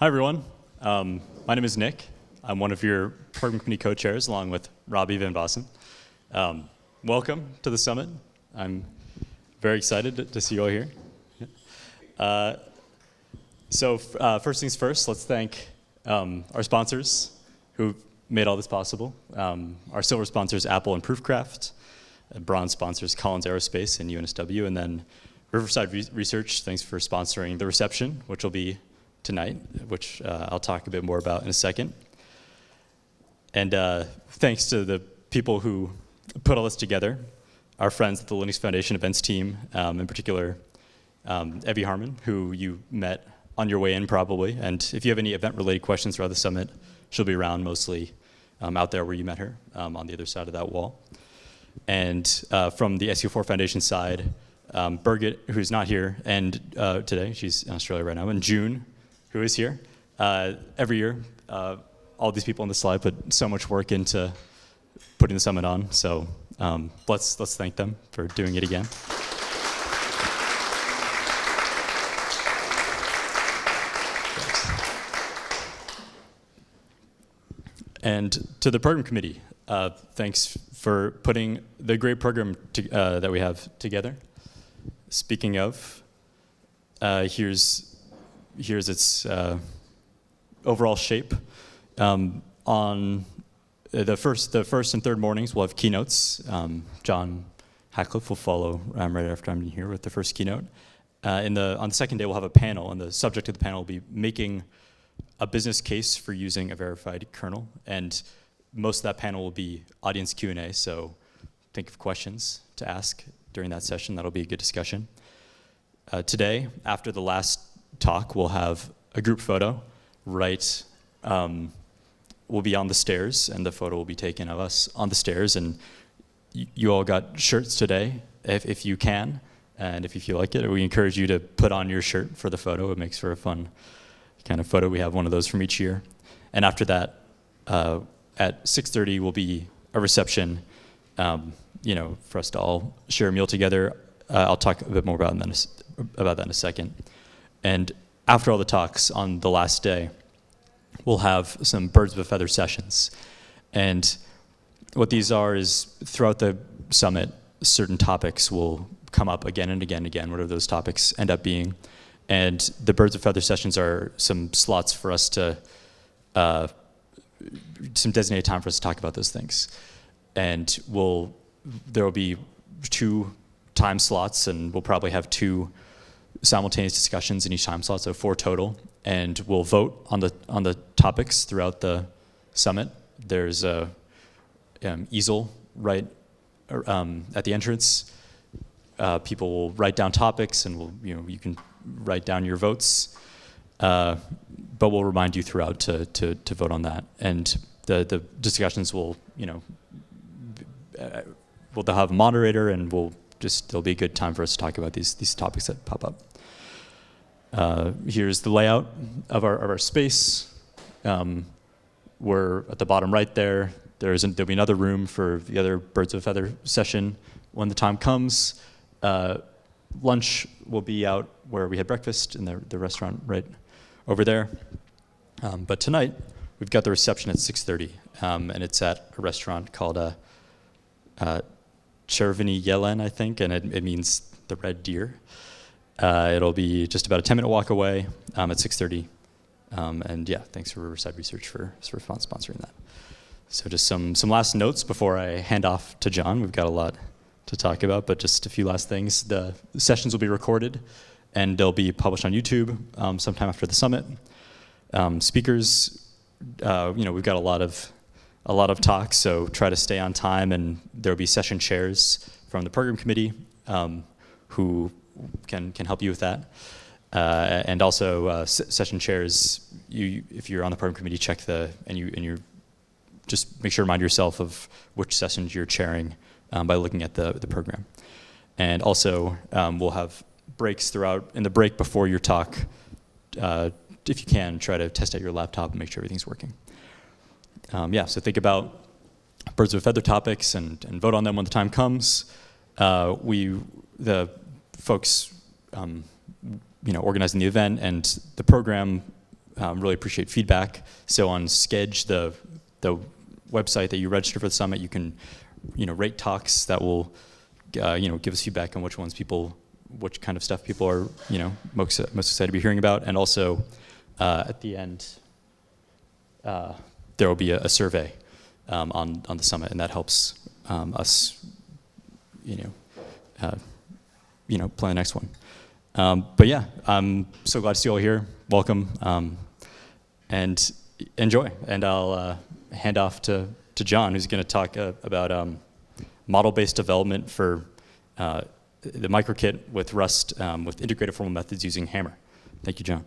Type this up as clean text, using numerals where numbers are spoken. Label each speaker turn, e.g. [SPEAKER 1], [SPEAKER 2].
[SPEAKER 1] Hi, everyone. My name is Nick. I'm one of your program committee co-chairs, along with Robbie Van Bossen. Welcome to the summit. I'm very excited to see you all here. First things first, let's thank our sponsors who made all this possible. Our silver sponsors, Apple and Proofcraft. Bronze sponsors, Collins Aerospace and UNSW. And then Riverside Research, thanks for sponsoring the reception, which will be tonight, which I'll talk a bit more about in a second. And thanks to the people who put all this together, our friends at the Linux Foundation events team, in particular, Evie Harmon, who you met on your way in probably. And if you have any event-related questions throughout the summit, she'll be around mostly out there where you met her, on the other side of that wall. And from the SU4 Foundation side, Birgit, who's not here and today, she's in Australia right now, and June, who is here. Every year, all these people on the slide put so much work into putting the summit on, so let's thank them for doing it again. And to the program committee, thanks for putting the great program that we have together. Speaking of, here's its overall shape. On the first and third mornings, we'll have keynotes. John Hackcliffe will follow right after I'm here with the first keynote. On the second day, we'll have a panel, and the subject of the panel will be making a business case for using a verified kernel. And most of that panel will be audience Q&A, so think of questions to ask during that session. That'll be a good discussion. Today, after the last talk, we'll have a group photo. We'll be on the stairs, and the photo will be taken of us on the stairs. And you all got shirts today, if you can, and if you feel like it. We encourage you to put on your shirt for the photo. It makes for a fun kind of photo. We have one of those from each year. And after that, at 6:30 will be a reception, for us to all share a meal together. I'll talk a bit more about that in a second. And after all the talks on the last day, we'll have some birds of a feather sessions. And what these are is throughout the summit, certain topics will come up again and again and again, whatever those topics end up being. And the birds of feather sessions are some slots for us to, some designated time for us to talk about those things. And there will be 2 time slots, and we'll probably have 2 simultaneous discussions in each time slot, so 4 total. And we'll vote on the topics throughout the summit. There's a easel right at the entrance. People will write down topics, and you can write down your votes. But we'll remind you throughout to vote on that. And the discussions will, they'll have a moderator, and there'll be a good time for us to talk about these topics that pop up. Here's the layout of our space. We're at the bottom right there. There'll be another room for the other Birds of a Feather session when the time comes. Lunch will be out where we had breakfast in the restaurant right over there. But tonight, we've got the reception at 6:30, and it's at a restaurant called Cherveny Yelen, I think, and it means the red deer. It'll be just about a 10-minute walk away at 6:30. And yeah, thanks for Riverside Research for sponsoring that. So just some last notes before I hand off to John. We've got a lot to talk about, but just a few last things. The sessions will be recorded, and they'll be published on YouTube sometime after the summit. Speakers, we've got a lot of talks, so try to stay on time, and there'll be session chairs from the program committee who can help you with that. And also session chairs, if you're on the program committee, check and you just make sure to remind yourself of which sessions you're chairing by looking at the program. And also we'll have breaks throughout. In the break before your talk, if you can, try to test out your laptop and make sure everything's working. So think about birds of a feather topics and vote on them when the time comes. The folks organizing the event and the program really appreciate feedback. So on Sketch, the website that you register for the summit, you can rate talks that will give us feedback on which kind of stuff people are most excited to be hearing about. And also at the end, there will be a survey on the summit, and that helps us plan the next one. But yeah, I'm so glad to see you all here. Welcome, and enjoy. And I'll hand off to John, who's going to talk about model-based development for the microkit with Rust with integrated formal methods using Hammer. Thank you, John.